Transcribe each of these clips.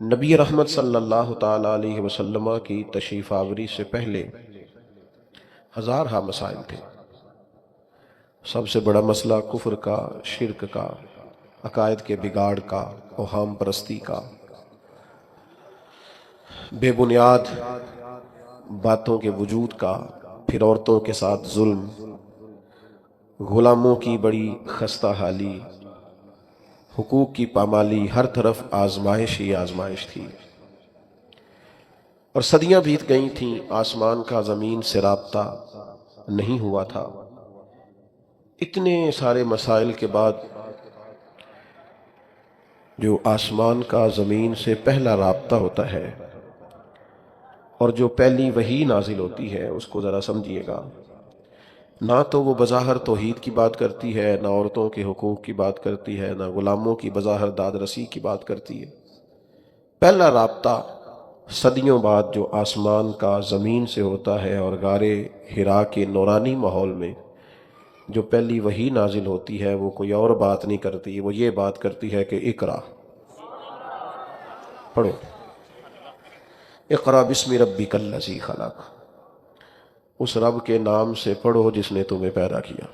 نبی رحمت صلی اللہ تعالی علیہ وسلم کی تشریف آوری سے پہلے ہزارہا مسائل تھے۔ سب سے بڑا مسئلہ کفر کا، شرک کا، عقائد کے بگاڑ کا، اوہام پرستی کا، بے بنیاد باتوں کے وجود کا، پھر عورتوں کے ساتھ ظلم، غلاموں کی بڑی خستہ حالی، حقوق کی پامالی، ہر طرف آزمائش ہی آزمائش تھی۔ اور صدیاں بیت گئی تھیں، آسمان کا زمین سے رابطہ نہیں ہوا تھا۔ اتنے سارے مسائل کے بعد جو آسمان کا زمین سے پہلا رابطہ ہوتا ہے اور جو پہلی وحی نازل ہوتی ہے، اس کو ذرا سمجھیے گا۔ نہ تو وہ بظاہر توحید کی بات کرتی ہے، نہ عورتوں کے حقوق کی بات کرتی ہے، نہ غلاموں کی بظاہر داد رسی کی بات کرتی ہے۔ پہلا رابطہ صدیوں بعد جو آسمان کا زمین سے ہوتا ہے، اور غار حرا کے نورانی ماحول میں جو پہلی وحی نازل ہوتی ہے، وہ کوئی اور بات نہیں کرتی، وہ یہ بات کرتی ہے کہ اقرا، پڑھو، اقرا بسم ربک الذی خلق، اس رب کے نام سے پڑھو جس نے تمہیں پیدا کیا،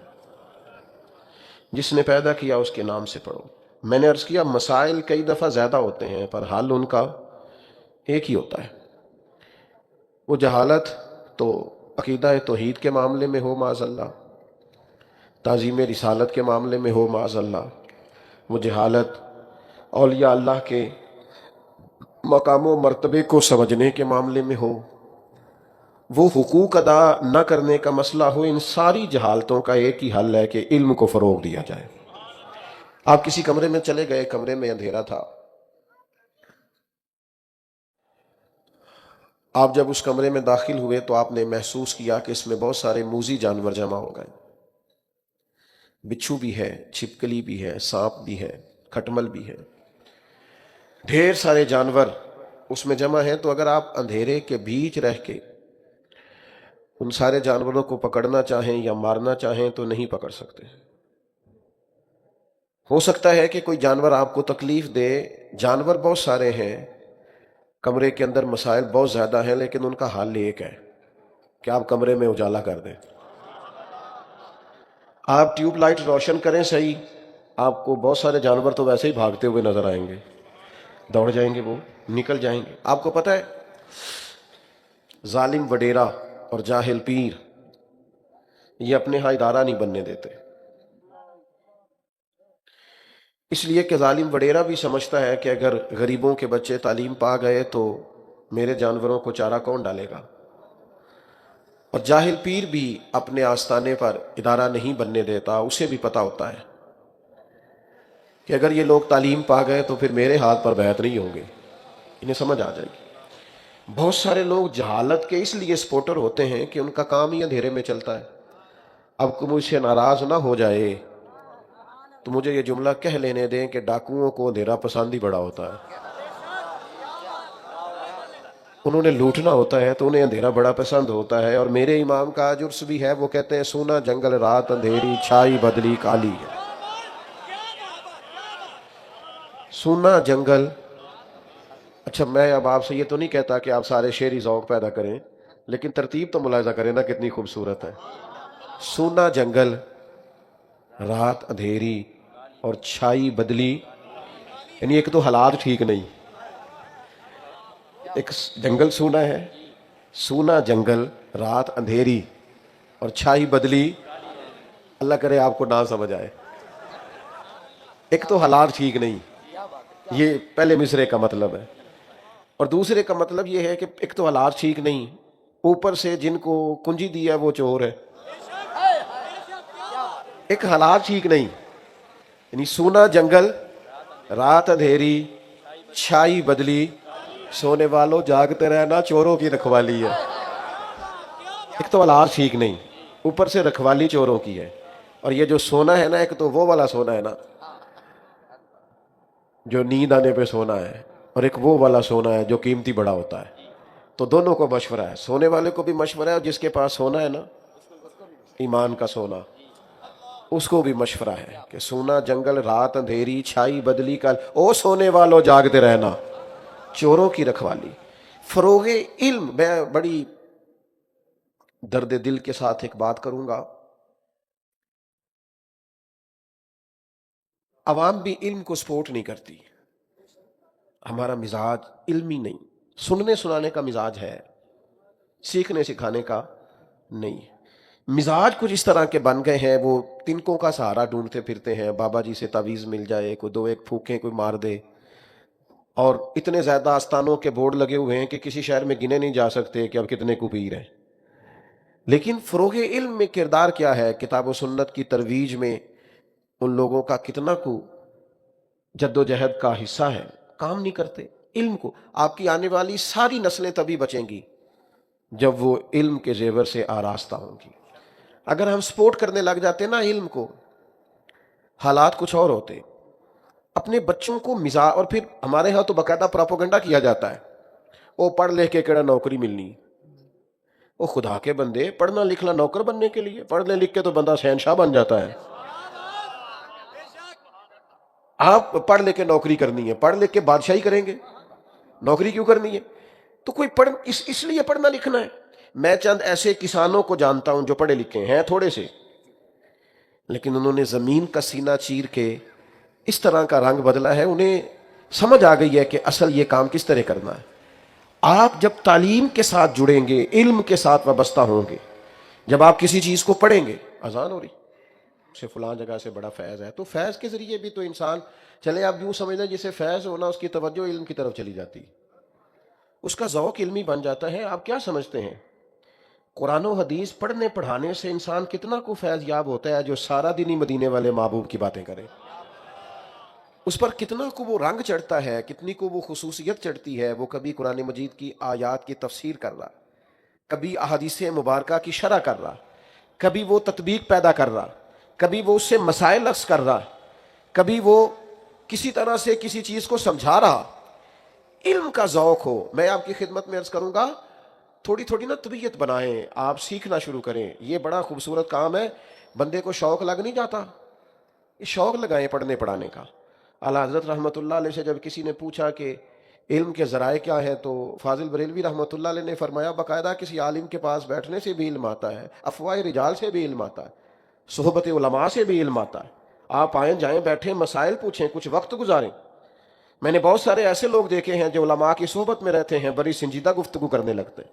جس نے پیدا کیا اس کے نام سے پڑھو۔ میں نے عرض کیا مسائل کئی دفعہ زیادہ ہوتے ہیں پر حل ان کا ایک ہی ہوتا ہے۔ وہ جہالت تو عقیدہ توحید کے معاملے میں ہو معاذ اللہ، تعظیم رسالت کے معاملے میں ہو معاذ اللہ، وہ جہالت اولیاء اللہ کے مقام و مرتبے کو سمجھنے کے معاملے میں ہو، وہ حقوق ادا نہ کرنے کا مسئلہ ہو، ان ساری جہالتوں کا ایک ہی حل ہے کہ علم کو فروغ دیا جائے۔ آپ کسی کمرے میں چلے گئے، کمرے میں اندھیرا تھا، آپ جب اس کمرے میں داخل ہوئے تو آپ نے محسوس کیا کہ اس میں بہت سارے موذی جانور جمع ہو گئے، بچھو بھی ہے، چھپکلی بھی ہے، سانپ بھی ہے، کھٹمل بھی ہے، ڈھیر سارے جانور اس میں جمع ہیں۔ تو اگر آپ اندھیرے کے بیچ رہ کے ان سارے جانوروں کو پکڑنا چاہیں یا مارنا چاہیں تو نہیں پکڑ سکتے۔ ہو سکتا ہے کہ کوئی جانور آپ کو تکلیف دے، جانور بہت سارے ہیں، کمرے کے اندر مسائل بہت زیادہ ہیں، لیکن ان کا حل ایک ہے کہ آپ کمرے میں اجالا کر دیں، آپ ٹیوب لائٹ روشن کریں، صحیح، آپ کو بہت سارے جانور تو ویسے ہی بھاگتے ہوئے نظر آئیں گے، دوڑ جائیں گے، وہ نکل جائیں گے۔ آپ کو پتہ ہے ظالم وڈیرا اور جاہل پیر یہ اپنے ہاں ادارہ نہیں بننے دیتے، اس لیے کہ ظالم وڈیرا بھی سمجھتا ہے کہ اگر غریبوں کے بچے تعلیم پا گئے تو میرے جانوروں کو چارہ کون ڈالے گا، اور جاہل پیر بھی اپنے آستانے پر ادارہ نہیں بننے دیتا، اسے بھی پتہ ہوتا ہے کہ اگر یہ لوگ تعلیم پا گئے تو پھر میرے ہاتھ پر بیعت نہیں ہوں گے، انہیں سمجھ آ جائے گی۔ بہت سارے لوگ جہالت کے اس لیے سپورٹر ہوتے ہیں کہ ان کا کام ہی اندھیرے میں چلتا ہے۔ اب کوئی مجھ سے ناراض نہ ہو جائے تو مجھے یہ جملہ کہہ لینے دیں کہ ڈاکوؤں کو اندھیرا پسند ہی بڑا ہوتا ہے، انہوں نے لوٹنا ہوتا ہے تو انہیں اندھیرا بڑا پسند ہوتا ہے۔ اور میرے امام کا جرس بھی ہے، وہ کہتے ہیں سونا جنگل رات اندھیری، چھائی بدلی کالی ہے۔ سونا جنگل، اچھا میں اب آپ سے یہ تو نہیں کہتا کہ آپ سارے شعری ذوق پیدا کریں، لیکن ترتیب تو ملاحظہ کریں نا کتنی خوبصورت ہے۔ سونا جنگل رات اندھیری اور چھائی بدلی، یعنی ایک تو حالات ٹھیک نہیں، ایک جنگل سونا ہے، سونا جنگل رات اندھیری اور چھائی بدلی، اللہ کرے آپ کو نہ سمجھ آئے، ایک تو حالات ٹھیک نہیں، یہ پہلے مصرے کا مطلب ہے، اور دوسرے کا مطلب یہ ہے کہ ایک تو حالات ٹھیک نہیں، اوپر سے جن کو کنجی دیا وہ چور ہے۔ ایک حالات ٹھیک نہیں، یعنی سونا جنگل رات اندھیری چھائی بدلی، سونے والوں جاگتے رہنا چوروں کی رکھوالی ہے۔ ایک تو حالات ٹھیک نہیں، اوپر سے رکھوالی چوروں کی ہے، اور یہ جو سونا ہے نا، ایک تو وہ والا سونا ہے نا جو نیند آنے پہ سونا ہے، اور ایک وہ والا سونا ہے جو قیمتی بڑا ہوتا ہے۔ تو دونوں کو مشورہ ہے، سونے والے کو بھی مشورہ ہے، اور جس کے پاس سونا ہے نا، ایمان کا سونا، اس کو بھی مشورہ ہے کہ سونا جنگل رات اندھیری چھائی بدلی کا، او سونے والوں جاگتے رہنا چوروں کی رکھوالی. فروغ علم. میں بڑی درد دل کے ساتھ ایک بات کروں گا، عوام بھی علم کو سپورٹ نہیں کرتی. ہمارا مزاج علمی نہیں، سننے سنانے کا مزاج ہے، سیکھنے سکھانے کا نہیں. مزاج کچھ اس طرح کے بن گئے ہیں، وہ تنکوں کا سہارا ڈھونڈتے پھرتے ہیں. بابا جی سے تعویذ مل جائے، کوئی دو ایک پھونکے کوئی مار دے. اور اتنے زیادہ آستانوں کے بورڈ لگے ہوئے ہیں کہ کسی شہر میں گنے نہیں جا سکتے کہ اب کتنے کو پیر ہیں. لیکن فروغ علم میں کردار کیا ہے؟ کتاب و سنت کی ترویج میں ان لوگوں کا کتنا کو جد و جہد کا حصہ ہے. کام نہیں کرتے علم کو. آپ کی آنے والی ساری نسلیں تبھی بچیں گی جب وہ علم کے زیور سے آراستہ ہوں گی. اگر ہم سپورٹ کرنے لگ جاتے نا علم کو، حالات کچھ اور ہوتے. اپنے بچوں کو مزاج، اور پھر ہمارے ہاں تو باقاعدہ پراپوگنڈا کیا جاتا ہے، وہ پڑھ لکھ کے کیڑا نوکری ملنی. وہ خدا کے بندے، پڑھنا لکھنا نوکر بننے کے لیے؟ پڑھ لکھ کے تو بندہ شہنشاہ بن جاتا ہے. آپ پڑھ لکھ کے نوکری کرنی ہے، پڑھ لکھ کے بادشاہی کریں گے، نوکری کیوں کرنی ہے؟ تو کوئی اس لیے پڑھنا لکھنا ہے. میں چند ایسے کسانوں کو جانتا ہوں جو پڑھے لکھے ہیں تھوڑے سے، لیکن انہوں نے زمین کا سینہ چیر کے اس طرح کا رنگ بدلا ہے، انہیں سمجھ آ گئی ہے کہ اصل یہ کام کس طرح کرنا ہے. آپ جب تعلیم کے ساتھ جڑیں گے، علم کے ساتھ وابستہ ہوں گے، جب آپ کسی چیز کو پڑھیں گے، اذان ہو رہی سے فلاں جگہ سے بڑا فیض ہے، تو فیض کے ذریعے بھی تو انسان چلے. آپ یوں سمجھ لیں جسے فیض ہونا اس کی توجہ علم کی طرف چلی جاتی، اس کا ذوق علمی بن جاتا ہے. آپ کیا سمجھتے ہیں قرآن و حدیث پڑھنے پڑھانے سے انسان کتنا کو فیض یاب ہوتا ہے جو سارا دن ہی مدینے والے محبوب کی باتیں کرے؟ اس پر کتنا کو وہ رنگ چڑھتا ہے، کتنی کو وہ خصوصیت چڑھتی ہے. وہ کبھی قرآن مجید کی آیات کی تفسیر کر رہا، کبھی احادیث مبارکہ کی شرح کر رہا، کبھی وہ تطبیق پیدا کر رہا، کبھی وہ اس سے مسائل اخذ کر رہا، کبھی وہ کسی طرح سے کسی چیز کو سمجھا رہا. علم کا ذوق ہو. میں آپ کی خدمت میں عرض کروں گا، تھوڑی تھوڑی نا طبیعت بنائیں، آپ سیکھنا شروع کریں. یہ بڑا خوبصورت کام ہے. بندے کو شوق لگ نہیں جاتا، یہ شوق لگائیں پڑھنے پڑھانے کا. اعلیٰ حضرت رحمۃ اللہ علیہ سے جب کسی نے پوچھا کہ علم کے ذرائع کیا ہیں، تو فاضل بریلوی رحمۃ اللہ علیہ نے فرمایا باقاعدہ کسی عالم کے پاس بیٹھنے سے بھی علم آتا ہے، افواہ رجال سے بھی علم آتا ہے، صحبت علماء سے بھی علم آتا ہے. آپ آئیں جائیں بیٹھیں، مسائل پوچھیں، کچھ وقت گزاریں. میں نے بہت سارے ایسے لوگ دیکھے ہیں جو علماء کی صحبت میں رہتے ہیں، بڑی سنجیدہ گفتگو کرنے لگتے ہیں،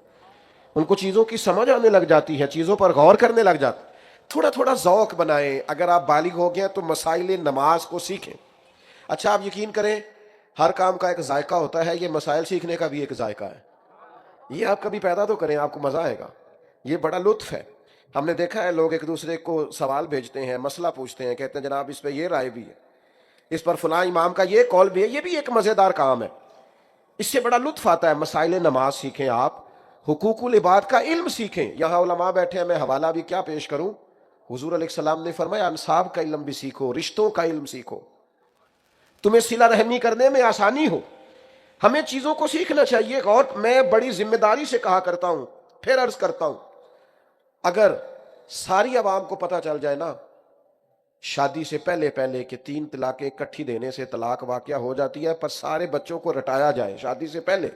ان کو چیزوں کی سمجھ آنے لگ جاتی ہے، چیزوں پر غور کرنے لگ جاتے. تھوڑا تھوڑا ذوق بنائیں. اگر آپ بالغ ہو گئے تو مسائل نماز کو سیکھیں. اچھا آپ یقین کریں، ہر کام کا ایک ذائقہ ہوتا ہے، یہ مسائل سیکھنے کا بھی ایک ذائقہ ہے. یہ آپ کبھی پیدا تو کریں، آپ کو مزہ آئے گا. یہ بڑا لطف ہے. ہم نے دیکھا ہے لوگ ایک دوسرے کو سوال بھیجتے ہیں، مسئلہ پوچھتے ہیں، کہتے ہیں جناب اس پہ یہ رائے بھی ہے، اس پر فلاں امام کا یہ قول بھی ہے. یہ بھی ایک مزیدار کام ہے. اس سے بڑا لطف آتا ہے. مسائل نماز سیکھیں، آپ حقوق العباد کا علم سیکھیں. یہاں علماء بیٹھے ہیں، میں حوالہ بھی کیا پیش کروں. حضور علیہ السلام نے فرمایا انصاب کا علم بھی سیکھو، رشتوں کا علم سیکھو، تمہیں صلہ رحمی کرنے میں آسانی ہو. ہمیں چیزوں کو سیکھنا چاہیے. اور میں بڑی ذمہ داری سے کہا کرتا ہوں، پھر عرض کرتا ہوں، اگر ساری عوام کو پتہ چل جائے نا شادی سے پہلے کہ 3 طلاقیں اکٹھی دینے سے طلاق واقع ہو جاتی ہے، پر سارے بچوں کو رٹایا جائے شادی سے پہلے،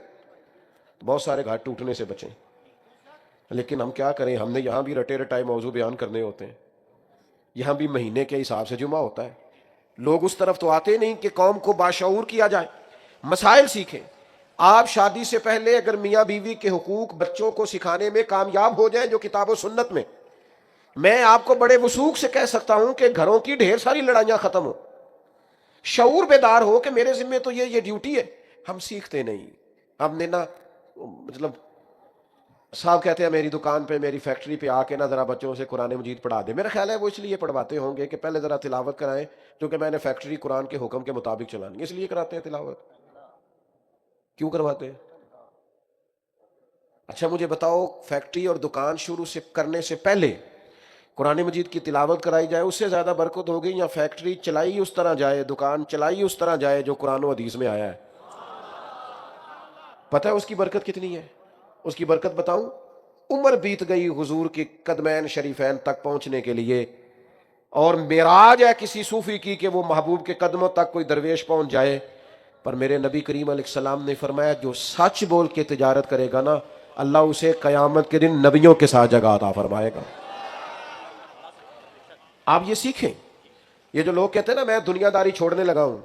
تو بہت سارے گھر ٹوٹنے سے بچیں. لیکن ہم کیا کریں، ہم نے یہاں بھی رٹے رٹائے موضوع بیان کرنے ہوتے ہیں، یہاں بھی مہینے کے حساب سے جمعہ ہوتا ہے. لوگ اس طرف تو آتے نہیں کہ قوم کو باشعور کیا جائے. مسائل سیکھیں. آپ شادی سے پہلے اگر میاں بیوی کے حقوق بچوں کو سکھانے میں کامیاب ہو جائیں جو کتاب و سنت میں، میں آپ کو بڑے وثوق سے کہہ سکتا ہوں کہ گھروں کی ڈھیر ساری لڑائیاں ختم ہو. شعور بیدار ہو کہ میرے ذمہ تو یہ ڈیوٹی ہے. ہم سیکھتے نہیں. ہم نے نا مطلب صاحب کہتے ہیں میری دکان پہ میری فیکٹری پہ آ کے نا ذرا بچوں سے قرآن مجید پڑھا دے. میرا خیال ہے وہ اس لیے پڑھواتے ہوں گے کہ پہلے ذرا تلاوت کرائیں، کیونکہ میں نے فیکٹری قرآن کے حکم کے مطابق چلانی ہے، اس لیے کراتے ہیں تلاوت. کیوں کرواتے ہیں؟ اچھا مجھے بتاؤ، فیکٹری اور دکان شروع سے کرنے سے پہلے قرآن مجید کی تلاوت کرائی جائے، اس سے زیادہ برکت ہوگی، یا فیکٹری چلائی اس طرح جائے، دکان چلائی اس طرح جائے جو قرآن و حدیث میں آیا ہے؟ پتہ ہے اس کی برکت کتنی ہے؟ اس کی برکت بتاؤں؟ عمر بیت گئی حضور کے قدمین شریفین تک پہنچنے کے لیے، اور معراج ہے کسی صوفی کی کہ وہ محبوب کے قدموں تک کوئی درویش پہنچ جائے، پر میرے نبی کریم علیہ السلام نے فرمایا جو سچ بول کے تجارت کرے گا نا، اللہ اسے قیامت کے دن نبیوں کے ساتھ جگہ عطا فرمائے گا۔ آپ یہ سیکھیں۔ یہ جو لوگ کہتے ہیں نا میں دنیا داری چھوڑنے لگا ہوں،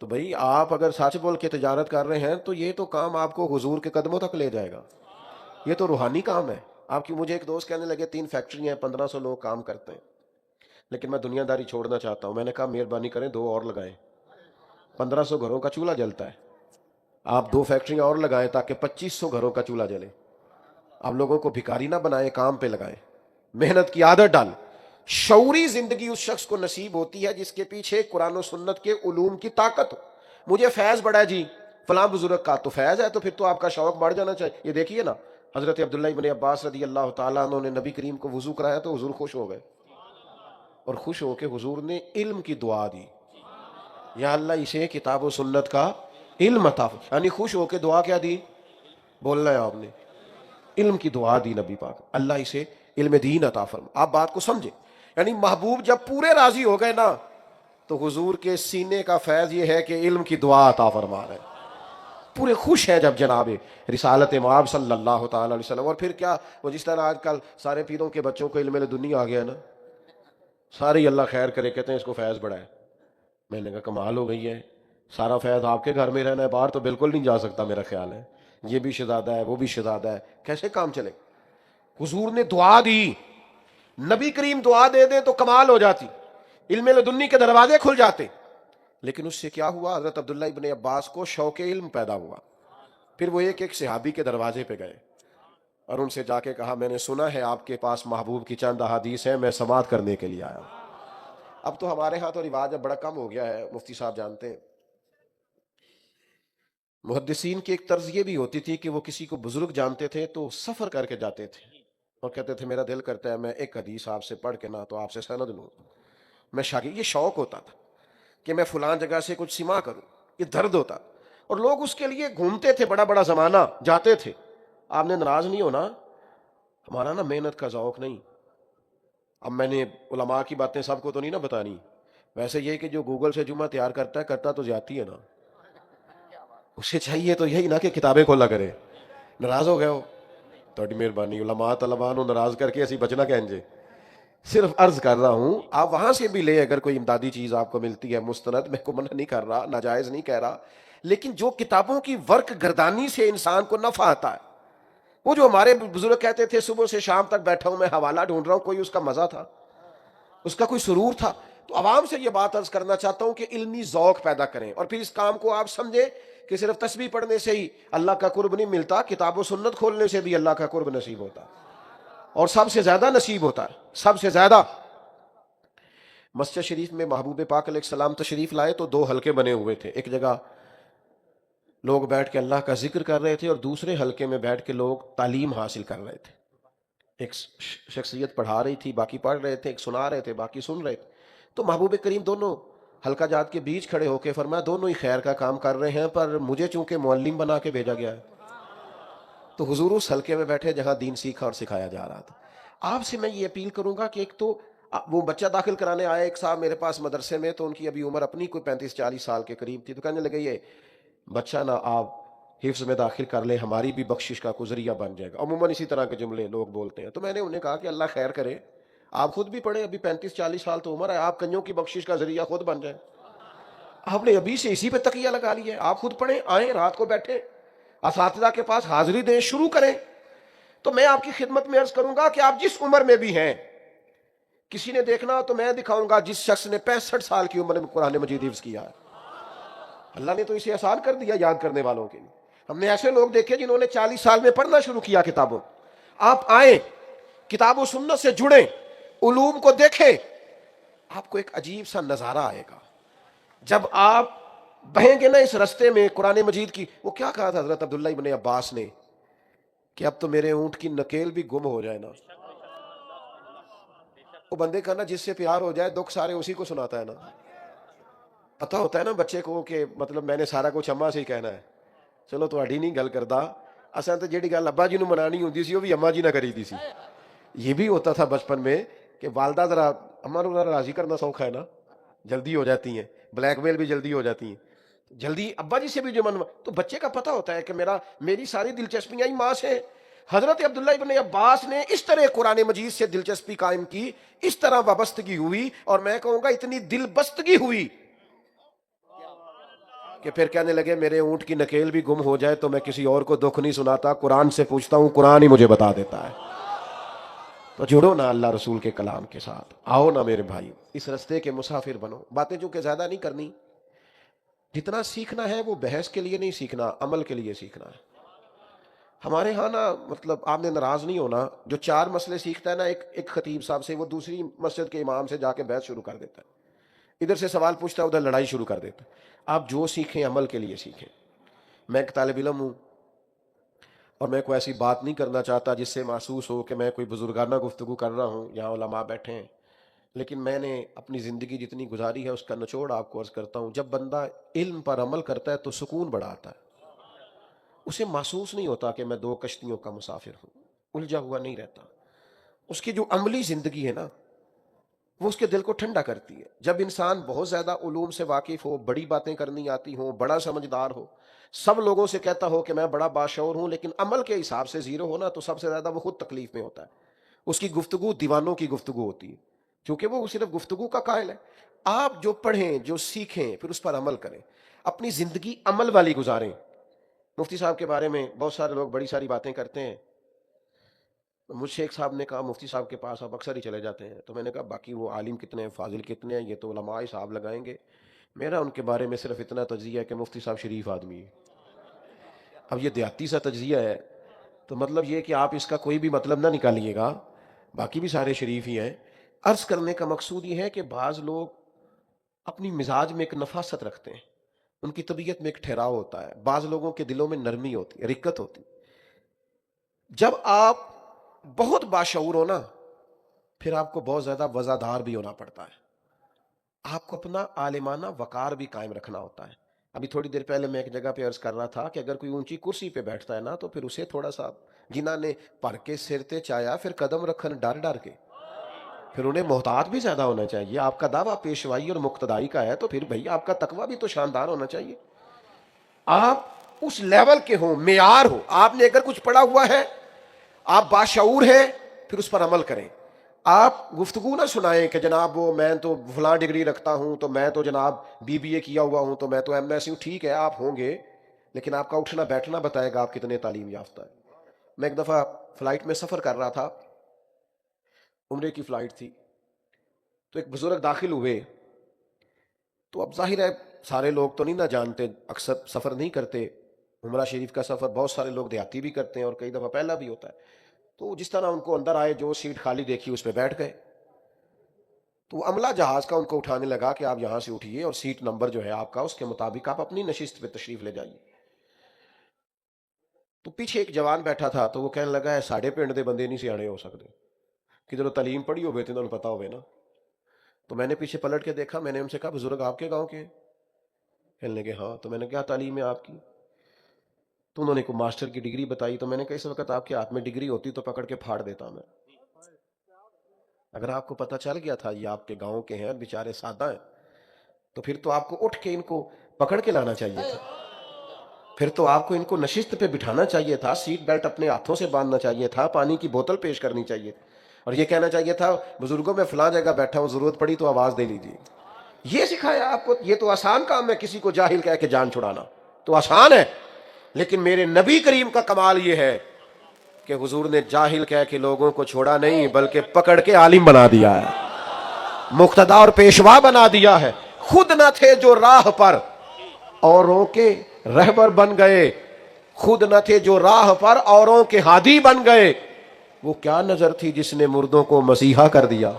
تو بھئی آپ اگر سچ بول کے تجارت کر رہے ہیں تو یہ تو کام آپ کو حضور کے قدموں تک لے جائے گا، یہ تو روحانی کام ہے آپ کی۔ مجھے ایک دوست کہنے لگے 3 فیکٹریاں ہیں، 1500 لوگ کام کرتے ہیں، لیکن میں دنیا داری چھوڑنا چاہتا ہوں۔ میں نے کہا مہربانی کریں 2 اور لگائیں، 1500 گھروں کا چولہا جلتا ہے، آپ 2 فیکٹریاں اور لگائیں تاکہ 2500 گھروں کا چولہا جلے۔ آپ لوگوں کو بھکاری نہ بنائیں، کام پہ لگائیں، محنت کی عادت ڈال۔ شعوری زندگی اس شخص کو نصیب ہوتی ہے جس کے پیچھے قرآن و سنت کے علوم کی طاقت ہو۔ مجھے فیض بڑا ہے جی فلاں بزرگ کا، تو فیض ہے تو پھر تو آپ کا شوق بڑھ جانا چاہیے۔ یہ دیکھیے نا، حضرت عبداللہ ابن عباس رضی اللہ تعالیٰ عنہ نے نبی کریم کو وضو کرایا تو حضور خوش ہو گئے، اور خوش ہو کے حضور نے علم کی دعا دی، یا اللہ اسے کتاب و سنت کا علم عطا، یعنی خوش ہو کے دعا کیا دی؟ بولنا ہے آپ نے، علم کی دعا دی نبی پاک، اللہ اسے علم دین عطا فرما۔ آپ بات کو سمجھیں، یعنی محبوب جب پورے راضی ہو گئے نا تو حضور کے سینے کا فیض یہ ہے کہ علم کی دعا عطا فرما رہے ہیں، پورے خوش ہیں جب جناب رسالت مآب صلی اللہ تعالی علیہ وسلم۔ اور پھر کیا، وہ جس طرح آج کل سارے پیروں کے بچوں کو علم لدنی آ گیا نا، سارے ہی اللہ خیر کرے کہتے ہیں اس کو فیض بڑا ہے۔ میں نے کہا کمال ہو گئی ہے، سارا فیض آپ کے گھر میں رہنا ہے، باہر تو بالکل نہیں جا سکتا میرا خیال ہے، یہ بھی شہزادہ ہے وہ بھی شہزادہ ہے، کیسے کام چلے؟ حضور نے دعا دی، نبی کریم دعا دے دیں تو کمال ہو جاتی، علم لدنی کے دروازے کھل جاتے۔ لیکن اس سے کیا ہوا؟ حضرت عبداللہ ابن عباس کو شوق علم پیدا ہوا، پھر وہ ایک ایک صحابی کے دروازے پہ گئے اور ان سے جا کے کہا میں نے سنا ہے آپ کے پاس محبوب کی چند احادیث ہیں، میں سماعت کرنے کے لیے آیا ہوں۔ اب تو ہمارے ہاں تو رواج اب بڑا کم ہو گیا ہے، مفتی صاحب جانتے ہیں، محدثین کی ایک طرز یہ بھی ہوتی تھی کہ وہ کسی کو بزرگ جانتے تھے تو سفر کر کے جاتے تھے اور کہتے تھے میرا دل کرتا ہے میں ایک حدیث آپ سے پڑھ کے نہ تو آپ سے سند لوں، میں شاگرد، یہ شوق ہوتا تھا کہ میں فلان جگہ سے کچھ سما کروں، یہ درد ہوتا، اور لوگ اس کے لیے گھومتے تھے، بڑا بڑا زمانہ جاتے تھے۔ آپ نے ناراض نہیں ہونا، ہمارا نا محنت کا ذوق نہیں۔ اب میں نے علماء کی باتیں سب کو تو نہیں نا بتانی، ویسے یہ کہ جو گوگل سے جمعہ تیار کرتا ہے کرتا تو جاتی ہے نا، اسے چاہیے تو یہی نا کہ کتابیں کھولا کرے۔ ناراض ہو گئے ہو تھوڑی مہربانی، علماء طلباء نو ناراض کر کے ایسی بچنا کہیں جے، صرف عرض کر رہا ہوں آپ وہاں سے بھی لے، اگر کوئی امدادی چیز آپ کو ملتی ہے مستند، میں کو منع نہیں کر رہا، ناجائز نہیں کہہ رہا، لیکن جو کتابوں کی ورق گردانی سے انسان کو نفع آتا ہے، وہ جو ہمارے بزرگ کہتے تھے صبح سے شام تک بیٹھا ہوں میں حوالہ ڈھونڈ رہا ہوں، کوئی اس کا مزہ تھا، اس کا کوئی سرور تھا؟ تو عوام سے یہ بات عرض کرنا چاہتا ہوں کہ علمی ذوق پیدا کریں، اور پھر اس کام کو آپ سمجھیں کہ صرف تسبیح پڑھنے سے ہی اللہ کا قرب نہیں ملتا، کتاب و سنت کھولنے سے بھی اللہ کا قرب نصیب ہوتا ہے، اور سب سے زیادہ نصیب ہوتا ہے، سب سے زیادہ۔ مسجد شریف میں محبوب پاک علیہ السلام تشریف لائے تو 2 حلقے بنے ہوئے تھے، ایک جگہ لوگ بیٹھ کے اللہ کا ذکر کر رہے تھے اور دوسرے حلقے میں بیٹھ کے لوگ تعلیم حاصل کر رہے تھے۔ ایک شخصیت پڑھا رہی تھی، باقی پڑھ رہے تھے، ایک سنا رہے تھے، باقی سن رہے تھے۔ تو محبوب کریم دونوں حلقہ جات کے بیچ کھڑے ہو کے فرمایا دونوں ہی خیر کا کام کر رہے ہیں، پر مجھے چونکہ معلم بنا کے بھیجا گیا ہے، تو حضور اس حلقے میں بیٹھے جہاں دین سیکھا اور سکھایا جا رہا تھا۔ آپ سے میں یہ اپیل کروں گا کہ ایک تو وہ بچہ داخل کرانے آیا ایک صاحب میرے پاس مدرسے میں، تو ان کی ابھی عمر اپنی کوئی 35-40 سال کے قریب تھی، تو کہنے لگے یہ بچہ نا آپ حفظ میں داخل کر لیں، ہماری بھی بخشش کا کوئی ذریعہ بن جائے گا۔ عموماً اسی طرح کے جملے لوگ بولتے ہیں، تو میں نے انہیں کہا کہ اللہ خیر کرے، آپ خود بھی پڑھیں، ابھی 35-40 سال تو عمر ہے، آپ کنجوں کی بخشش کا ذریعہ خود بن جائیں۔ آپ نے ابھی سے اسی پہ تکیہ لگا لیا ہے، آپ خود پڑھیں، آئیں رات کو بیٹھیں اساتذہ کے پاس حاضری دیں، شروع کریں۔ تو میں آپ کی خدمت میں عرض کروں گا کہ آپ جس عمر میں بھی ہیں، کسی نے دیکھنا تو میں دکھاؤں گا جس شخص نے 65 سال کی عمر میں قرآن مجید حفظ کیا ہے، اللہ نے تو اسے آسان کر دیا یاد کرنے والوں کے لیے۔ ہم نے ایسے لوگ دیکھے جنہوں نے 40 سال میں پڑھنا شروع کیا کتابوں۔ آپ آئیں، کتاب و سنت سے جڑیں، علوم کو دیکھیں، آپ کو ایک عجیب سا نظارہ آئے گا جب آپ بہیں گے نا اس رستے میں قرآن مجید کی۔ وہ کیا کہا تھا حضرت عبداللہ ابن عباس نے کہ اب تو میرے اونٹ کی نکیل بھی گم ہو جائے نا۔ وہ بندے کا نا جس سے پیار ہو جائے دکھ سارے اسی کو سناتا ہے نا، پتہ ہوتا ہے نا بچے کو کہ مطلب میں نے سارا کچھ اماں سے ہی کہنا ہے۔ چلو تہاڈی نہیں گل کردا، اساں تے جیڑی گل ابا جی نو منانی ہوندی سی وہ بھی اماں جی نہ کری دی سی۔ یہ بھی ہوتا تھا بچپن میں کہ والدہ ذرا اماں نو ذرا راضی کرنا سوکھا ہے نا، جلدی ہو جاتی ہیں، بلیک میل بھی جلدی ہو جاتی ہیں۔ جلدی ابا جی سے بھی جو منوا، تو بچے کا پتہ ہوتا ہے کہ میری ساری دلچسپیاں ہی ماں سے۔ حضرت عبداللہ ابن عباس نے اس طرح قرآن مجید سے دلچسپی قائم کی، اس طرح وابستگی ہوئی، اور میں کہوں گا اتنی دل بستگی ہوئی کہ پھر کہنے لگے میرے اونٹ کی نکیل بھی گم ہو جائے تو میں کسی اور کو دکھ نہیں سناتا، قرآن سے پوچھتا ہوں، قرآن ہی مجھے بتا دیتا ہے۔ تو جڑو نا اللہ رسول کے کلام کے ساتھ، آؤ نا میرے بھائی، اس رستے کے مسافر بنو۔ باتیں جو کہ زیادہ نہیں کرنی، جتنا سیکھنا ہے وہ بحث کے لیے نہیں سیکھنا، عمل کے لیے سیکھنا ہے۔ ہمارے ہاں نا، مطلب آپ نے ناراض نہیں ہونا، جو 4 مسئلے سیکھتا ہے نا ایک خطیب صاحب سے، وہ دوسری مسجد کے امام سے جا کے بحث شروع کر دیتا ہے، ادھر سے سوال پوچھتا ہے ادھر لڑائی شروع کر دیتا ہے۔ آپ جو سیکھیں عمل کے لیے سیکھیں۔ میں ایک طالب علم ہوں، اور میں کوئی ایسی بات نہیں کرنا چاہتا جس سے محسوس ہو کہ میں کوئی بزرگانہ گفتگو کر رہا ہوں، یہاں علماء بیٹھے ہیں، لیکن میں نے اپنی زندگی جتنی گزاری ہے اس کا نچوڑ آپ کو عرض کرتا ہوں۔ جب بندہ علم پر عمل کرتا ہے تو سکون بڑا آتا ہے، اسے محسوس نہیں ہوتا کہ میں 2 کشتیوں کا مسافر ہوں، الجھا ہوا نہیں رہتا۔ اس کی جو عملی زندگی ہے نا، وہ اس کے دل کو ٹھنڈا کرتی ہے۔ جب انسان بہت زیادہ علوم سے واقف ہو، بڑی باتیں کرنی آتی ہوں، بڑا سمجھدار ہو، سب لوگوں سے کہتا ہو کہ میں بڑا باشعور ہوں، لیکن عمل کے حساب سے زیرو ہونا، تو سب سے زیادہ وہ خود تکلیف میں ہوتا ہے۔ اس کی گفتگو دیوانوں کی گفتگو ہوتی ہے، کیونکہ وہ صرف گفتگو کا قائل ہے۔ آپ جو پڑھیں، جو سیکھیں، پھر اس پر عمل کریں، اپنی زندگی عمل والی گزاریں۔ مفتی صاحب کے بارے میں بہت سارے لوگ بڑی ساری باتیں کرتے ہیں۔ مجھ سے ایک صاحب نے کہا مفتی صاحب کے پاس آپ اکثر ہی چلے جاتے ہیں، تو میں نے کہا باقی وہ عالم کتنے ہیں، فاضل کتنے ہیں، یہ تو علماء صاحب لگائیں گے، میرا ان کے بارے میں صرف اتنا تجزیہ ہے کہ مفتی صاحب شریف آدمی ہے۔ اب یہ دیہاتی سا تجزیہ ہے، تو مطلب یہ کہ آپ اس کا کوئی بھی مطلب نہ نکالیے گا، باقی بھی سارے شریف ہی ہیں۔ عرض کرنے کا مقصود یہ ہے کہ بعض لوگ اپنی مزاج میں ایک نفاست رکھتے ہیں، ان کی طبیعت میں ایک ٹھہراؤ ہوتا ہے، بعض لوگوں کے دلوں میں نرمی ہوتی ہے، رقت ہوتی ہے۔ جب آپ بہت باشعور ہو نا، پھر آپ کو بہت زیادہ وزادار بھی ہونا پڑتا ہے، آپ کو اپنا عالمانہ وقار بھی قائم رکھنا ہوتا ہے۔ ابھی تھوڑی دیر پہلے میں ایک جگہ پہ عرض کر رہا تھا کہ اگر کوئی اونچی کرسی پہ بیٹھتا ہے نا، تو پھر اسے تھوڑا سا، جنہاں نے پر کے سر تے چایا پھر قدم رکھن ڈر ڈر کے، پھر انہیں محتاط بھی زیادہ ہونا چاہیے۔ آپ کا دعویٰ پیشوائی اور مقتدائی کا ہے، تو پھر بھائی آپ کا تقویٰ بھی تو شاندار ہونا چاہیے۔ آپ اس لیول کے ہوں، معیار ہو، آپ نے اگر کچھ پڑھا ہوا ہے، آپ باشعور ہیں، پھر اس پر عمل کریں۔ آپ گفتگو نہ سنائیں کہ جناب وہ میں تو فلاں ڈگری رکھتا ہوں، تو میں تو جناب BBA کیا ہوا ہوں، تو میں تو MS ہوں۔ ٹھیک ہے آپ ہوں گے، لیکن آپ کا اٹھنا بیٹھنا بتائے گا آپ کتنے تعلیم یافتہ ہے۔ میں ایک دفعہ فلائٹ میں سفر کر رہا تھا، عمرے کی فلائٹ تھی، تو ایک بزرگ داخل ہوئے، تو اب ظاہر ہے سارے لوگ تو نہیں نہ جانتے، اکثر سفر نہیں کرتے عمرہ شریف کا سفر، بہت سارے لوگ دیہاتی بھی کرتے ہیں اور کئی دفعہ پہلا بھی ہوتا ہے۔ تو جس طرح ان کو اندر آئے، جو سیٹ خالی دیکھی اس پہ بیٹھ گئے، تو وہ عملہ جہاز کا ان کو اٹھانے لگا کہ آپ یہاں سے اٹھیے اور سیٹ نمبر جو ہے آپ کا، اس کے مطابق آپ اپنی نشست پہ تشریف لے جائیے۔ تو پیچھے ایک جوان بیٹھا تھا، تو وہ کہنے لگا ہے ساڑھے پنڈ دے بندے نہیں سیانے ہو سکتے، کدھر تعلیم پڑھی ہوئے تو انہوں نے پتا ہوئے نا۔ تو میں نے پیچھے پلٹ کے دیکھا، میں نے ان سے کہا بزرگ آپ کے گاؤں کے ہیں؟ کہنے لگے ہاں۔ تو میں نے کیا تعلیم ہے آپ کی؟ تو انہوں نے کوئی ماسٹر کی ڈگری بتائی۔ تو میں نے کہا اس وقت آپ کے ہاتھ میں ڈگری ہوتی تو پکڑ کے پھاڑ دیتا میں۔ اگر آپ کو پتہ چل گیا تھا یہ آپ کے گاؤں کے ہیں، بیچارے سادہ ہیں، تو پھر تو آپ کو اٹھ کے ان کو پکڑ کے لانا چاہیے تھا، پھر تو آپ کو ان کو نشست پہ بٹھانا چاہیے تھا، سیٹ بیلٹ اپنے ہاتھوں سے باندھنا چاہیے تھا، پانی کی بوتل پیش کرنی چاہیے تھی، اور یہ کہنا چاہیے تھا بزرگوں میں فلاں جگہ بیٹھا ہوں، ضرورت پڑی تو آواز دے لیجیے۔ یہ سکھایا آپ کو؟ یہ تو آسان کام ہے کسی کو جاہل کہہ کے جان چھڑانا، تو آسان ہے، لیکن میرے نبی کریم کا کمال یہ ہے کہ حضور نے جاہل کہہ کے لوگوں کو چھوڑا نہیں، بلکہ پکڑ کے عالم بنا دیا ہے، مقتدا اور پیشوا بنا دیا ہے۔ خود نہ تھے جو راہ پر، اوروں کے رہبر بن گئے، خود نہ تھے جو راہ پر، اوروں کے ہادی بن گئے۔ وہ کیا نظر تھی جس نے مردوں کو مسیحا کر دیا،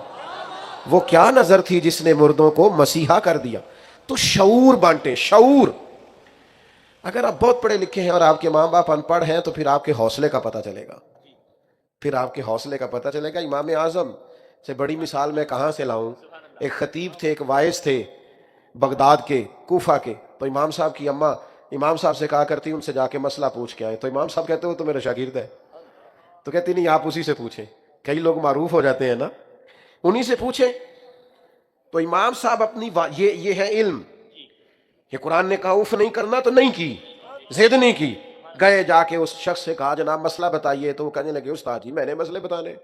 وہ کیا نظر تھی جس نے مردوں کو مسیحا کر دیا۔ تو شعور بانٹیں، شعور۔ اگر آپ بہت پڑھے لکھے ہیں اور آپ کے ماں باپ ان پڑھ ہیں، تو پھر آپ کے حوصلے کا پتہ چلے گا، پھر آپ کے حوصلے کا پتہ چلے گا۔ امام اعظم سے بڑی مثال میں کہاں سے لاؤں؟ ایک خطیب تھے، ایک وائز تھے بغداد کے، کوفہ کے، تو امام صاحب کی اماں امام صاحب سے کہا کرتی ان سے جا کے مسئلہ پوچھ کے آئے، تو امام صاحب کہتے ہو تو میرا شاگرد ہے، تو کہتی نہیں آپ اسی سے پوچھیں، کئی لوگ معروف ہو جاتے ہیں نا، انہی سے پوچھیں۔ تو امام صاحب اپنی یہ ہے علم، کہ قرآن نے کہا اف نہیں کرنا تو نہیں کی، ضد نہیں کی. گئے جا کے اس شخص سے کہا جناب مسئلہ بتائیے، تو وہ کہنے لگے استاد جی میں نے مسئلے بتانے،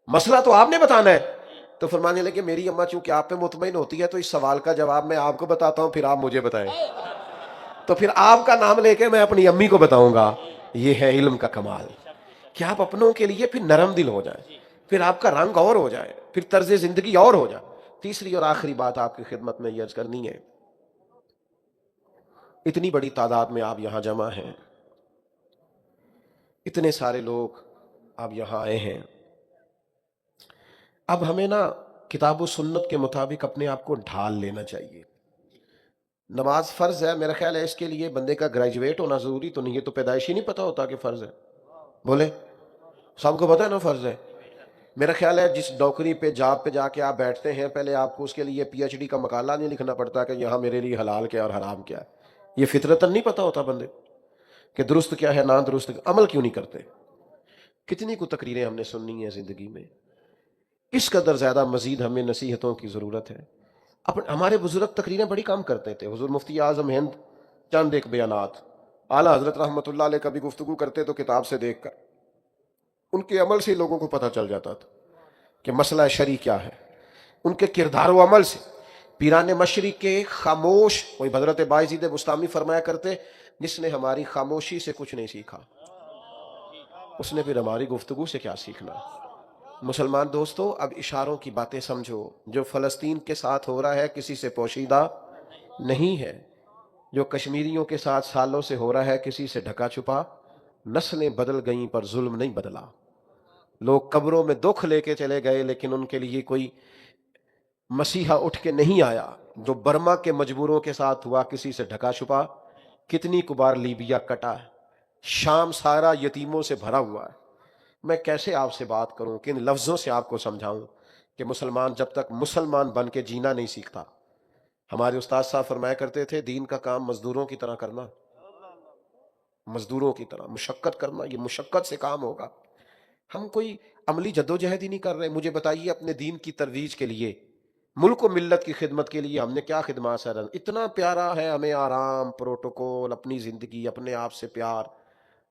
مسئلہ تو آپ نے بتانا ہے. تو فرمانے لگے میری اماں چونکہ آپ پہ مطمئن ہوتی ہے تو اس سوال کا جواب میں آپ کو بتاتا ہوں، پھر آپ مجھے بتائیں. تو پھر آپ کا نام لے کے میں اپنی امی کو بتاؤں گا. یہ ہے علم کا کمال کہ آپ اپنوں کے لیے پھر نرم دل ہو جائیں، پھر آپ کا رنگ اور ہو جائے، پھر طرز زندگی اور ہو جائے. تیسری اور آخری بات آپ کی خدمت میں یہ عرض کرنی ہے، اتنی بڑی تعداد میں آپ یہاں جمع ہیں، اتنے سارے لوگ آپ یہاں آئے ہیں. اب ہمیں نا کتاب و سنت کے مطابق اپنے آپ کو ڈھال لینا چاہیے. نماز فرض ہے، میرا خیال ہے اس کے لیے بندے کا گریجویٹ ہونا ضروری تو نہیں ہے، تو پیدائشی نہیں پتا ہوتا کہ فرض ہے. بولے سب کو پتا ہے نا فرض ہے. میرا خیال ہے جس نوکری پہ جاب پہ جا کے آپ بیٹھتے ہیں، پہلے آپ کو اس کے لیے پی ایچ ڈی کا مقالہ نہیں لکھنا پڑتا کہ یہاں میرے لیے حلال کیا اور حرام کیا. یہ فطرتاً نہیں پتا ہوتا بندے کہ درست کیا ہے نا درست. عمل کیوں نہیں کرتے؟ کتنی کو تقریریں ہم نے سننی ہیں زندگی میں، اس قدر زیادہ مزید ہمیں نصیحتوں کی ضرورت ہے. ہمارے بزرگ تقریریں بڑی کام کرتے تھے. حضور مفتی اعظم ہند چند ایک بیانات، اعلیٰ حضرت رحمۃ اللہ علیہ کبھی گفتگو کرتے تو کتاب سے دیکھ کر، ان کے عمل سے لوگوں کو پتہ چل جاتا تھا کہ مسئلہ شرعی کیا ہے. ان کے کردار و عمل سے پیران مشرق کے خاموش، کوئی حضرت بایزید بستامی فرمایا کرتے جس نے ہماری خاموشی سے کچھ نہیں سیکھا اس نے پھر ہماری گفتگو سے کیا سیکھنا. مسلمان دوستو اب اشاروں کی باتیں سمجھو. جو فلسطین کے ساتھ ہو رہا ہے کسی سے پوشیدہ نہیں ہے، جو کشمیریوں کے ساتھ سالوں سے ہو رہا ہے کسی سے ڈھکا چھپا. نسلیں بدل گئیں پر ظلم نہیں بدلا. لوگ قبروں میں دکھ لے کے چلے گئے لیکن ان کے لیے کوئی مسیحا اٹھ کے نہیں آیا. جو برما کے مجبوروں کے ساتھ ہوا کسی سے ڈھکا چھپا، کتنی کبار لیبیا کٹا ہے، شام سارا یتیموں سے بھرا ہوا ہے. میں کیسے آپ سے بات کروں، کن لفظوں سے آپ کو سمجھاؤں کہ مسلمان جب تک مسلمان بن کے جینا نہیں سیکھتا. ہمارے استاد صاحب فرمایا کرتے تھے دین کا کام مزدوروں کی طرح کرنا، مزدوروں کی طرح مشقت کرنا. یہ مشقت سے کام ہوگا. ہم کوئی عملی جدوجہد ہی نہیں کر رہے. مجھے بتائیے اپنے دین کی ترویج کے لیے، ملک و ملت کی خدمت کے لیے ہم نے کیا خدمات سر. اتنا پیارا ہے ہمیں آرام، پروٹوکول، اپنی زندگی، اپنے آپ سے پیار،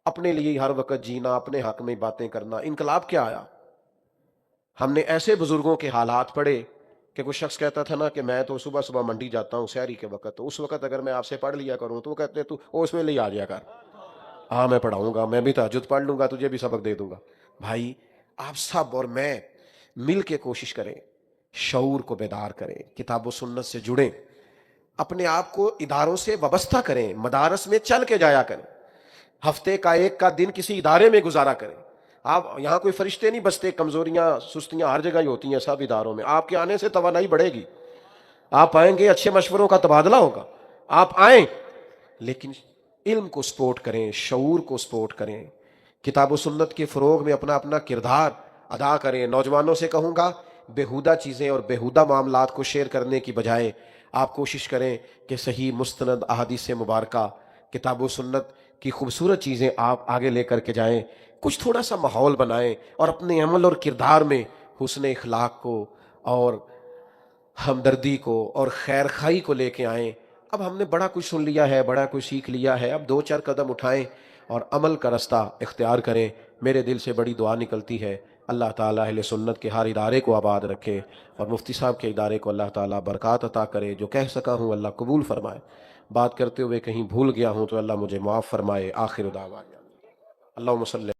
اپنے لیے ہر وقت جینا، اپنے حق میں باتیں کرنا. انقلاب کیا آیا؟ ہم نے ایسے بزرگوں کے حالات پڑھے کہ کوئی شخص کہتا تھا نا کہ میں تو صبح صبح منڈی جاتا ہوں سحری کے وقت، تو اس وقت اگر میں آپ سے پڑھ لیا کروں تو وہ کہتے تو اس میں لے آ جایا کر. ہاں میں پڑھاؤں گا، میں بھی تہجد پڑھ لوں گا، تجھے بھی سبق دے دوں گا. بھائی آپ سب اور میں مل کے کوشش کریں، شعور کو بیدار کریں، کتاب و سنت سے جڑیں، اپنے آپ کو اداروں سے وابستہ کریں، مدارس میں چل کے جایا کریں، ہفتے کا ایک کا دن کسی ادارے میں گزارا کریں. آپ یہاں کوئی فرشتے نہیں بستے، کمزوریاں سستیاں ہر جگہ ہی ہوتی ہیں سب اداروں میں. آپ کے آنے سے توانائی بڑھے گی، آپ آئیں گے، اچھے مشوروں کا تبادلہ ہوگا. آپ آئیں لیکن علم کو سپورٹ کریں، شعور کو سپورٹ کریں، کتاب و سنت کے فروغ میں اپنا اپنا کردار ادا کریں. نوجوانوں سے کہوں گا بیہودہ چیزیں اور بیہودہ معاملات کو شیئر کرنے کی بجائے آپ کوشش کریں کہ صحیح مستند احادیث مبارکہ، کتاب و سنت کی خوبصورت چیزیں آپ آگے لے کر کے جائیں. کچھ تھوڑا سا ماحول بنائیں اور اپنے عمل اور کردار میں حسن اخلاق کو اور ہمدردی کو اور خیر خواہی کو لے کے آئیں. اب ہم نے بڑا کچھ سن لیا ہے، بڑا کچھ سیکھ لیا ہے، اب دو چار قدم اٹھائیں اور عمل کا رستہ اختیار کریں. میرے دل سے بڑی دعا نکلتی ہے، اللہ تعالیٰ اہل سنت کے ہر ادارے کو آباد رکھے اور مفتی صاحب کے ادارے کو اللہ تعالیٰ برکات عطا کرے. جو کہہ سکا ہوں اللہ قبول فرمائے، بات کرتے ہوئے کہیں بھول گیا ہوں تو اللہ مجھے معاف فرمائے. آخر دعوانا اللہم صلی